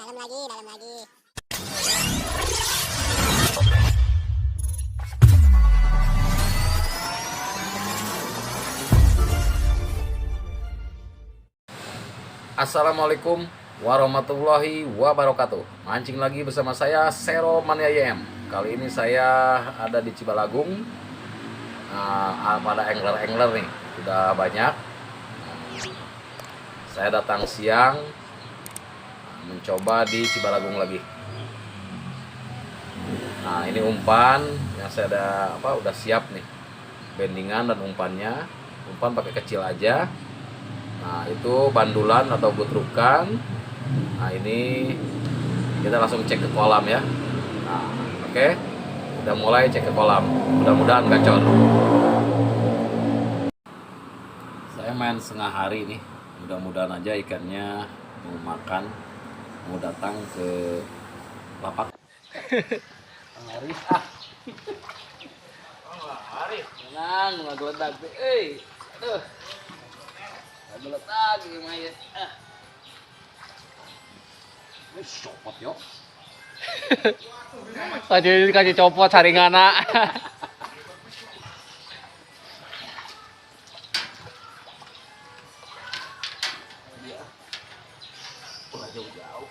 dalam lagi, dalam lagi. Assalamualaikum warahmatullahi wabarakatuh. Mancing lagi bersama saya Sero Mania YM. Kali ini saya ada di Cibalagung. Pada angler-angler nih udah banyak. Saya datang siang mencoba di Cibalagung lagi. Nah, ini umpan yang saya udah siap nih. Bendingan dan umpannya. Umpan pakai kecil aja. Nah, itu bandulan atau gutrukan. Nah, ini kita langsung cek ke kolam ya. Nah, oke. Kita mulai cek ke kolam. Mudah-mudahan gacor. Saya main setengah hari nih. Mudah-mudahan aja ikannya mau makan, mau datang ke lapak. Arif Arif, tenang, nggak geledak deh. Aduh. Belet lagi lumayan. Ini copot yo. Kasih copot saringana. Udah jauh-jauh.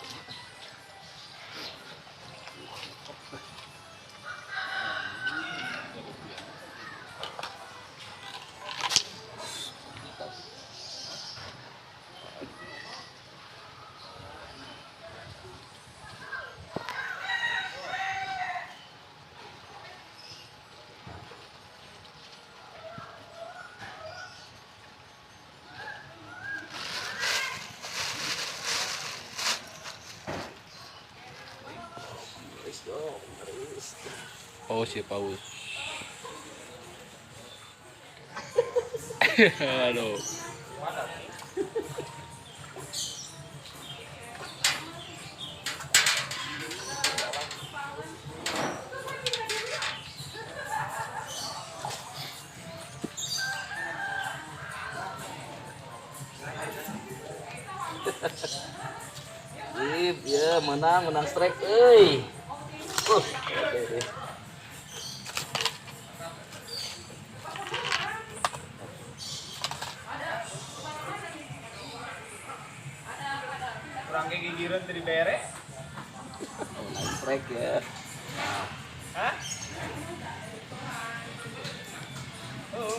Paus ya paus. Aduh. Sip, ya menang strike, euy. Oke deh. Kurang kegigiran dari bere. Menang strike ya. Hah? Oh.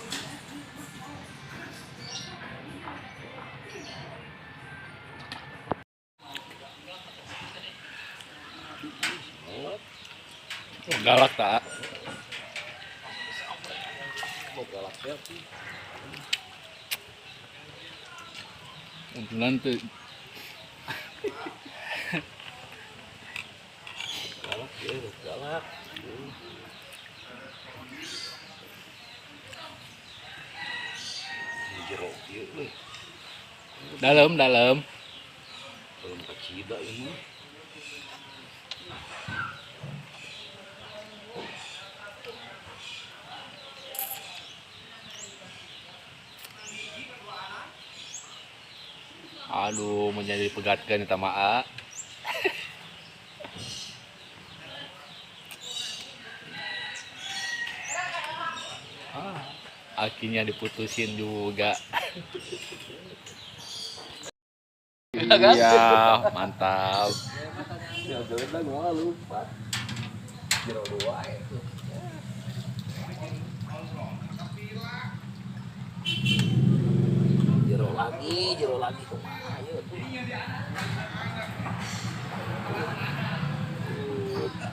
Galak tak? Mau galak ya sih. Untunan tuh. Galak ya, galak. Jeruk ieu euy. Dalam. Belum kecida ini. Aduh, menjadi pegatkan kita maa. Akhirnya diputusin juga. Iya, mantap. Ya jelek lah gua lupa. Jeruk dua itu. Jeruk lagi kumaha ieu tuh.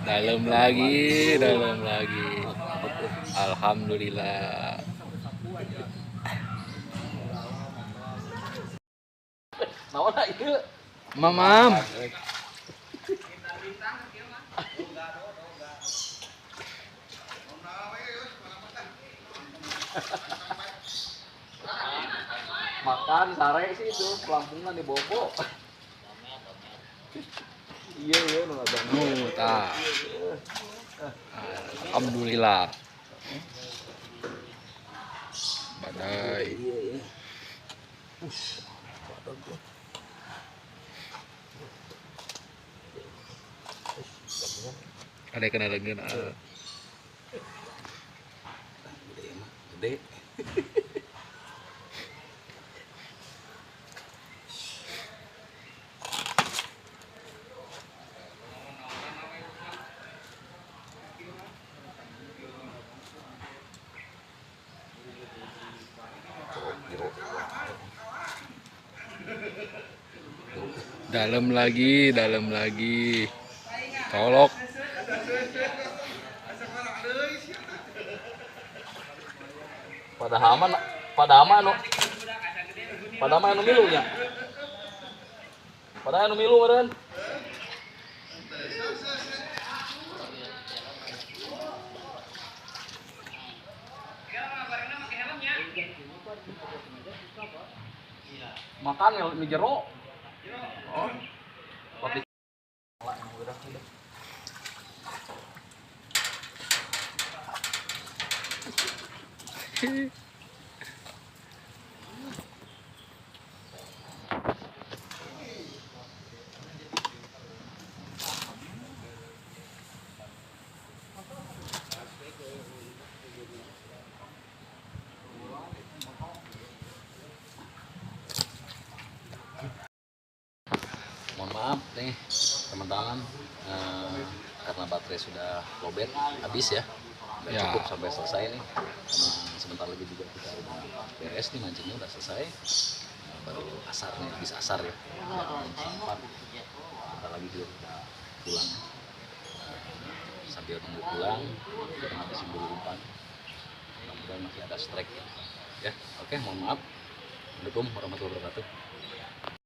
Dalam lagi. Alhamdulillah. Naon ieu? Mamam. Makan sare sih itu, pelampungan di bobo. Iya nu ngaganggu. Tah. Alhamdulillah. Badai. Iya. Ada kena lengan. Gede mah, gede. Dalam lagi, dalam lagi. Colok. Padahal mah padahal mah anu milu nya. Padahal anu milu meureun. Makan di jero. Oh. Pot mohon maaf nih teman-teman, karena baterai sudah lowbat habis ya, udah Ya. cukup sampai selesai nih. Karena sebentar lagi juga kita udah beres nih, mancingnya udah selesai. Baru asar nih, habis asar ya, jam 4. Bentar lagi juga kita pulang. Sambil nunggu pulang kita ngabisin dulu umpan, mudah-mudahan masih ada strike ya. Oke, mohon maaf. Assalamualaikum warahmatullahi wabarakatuh.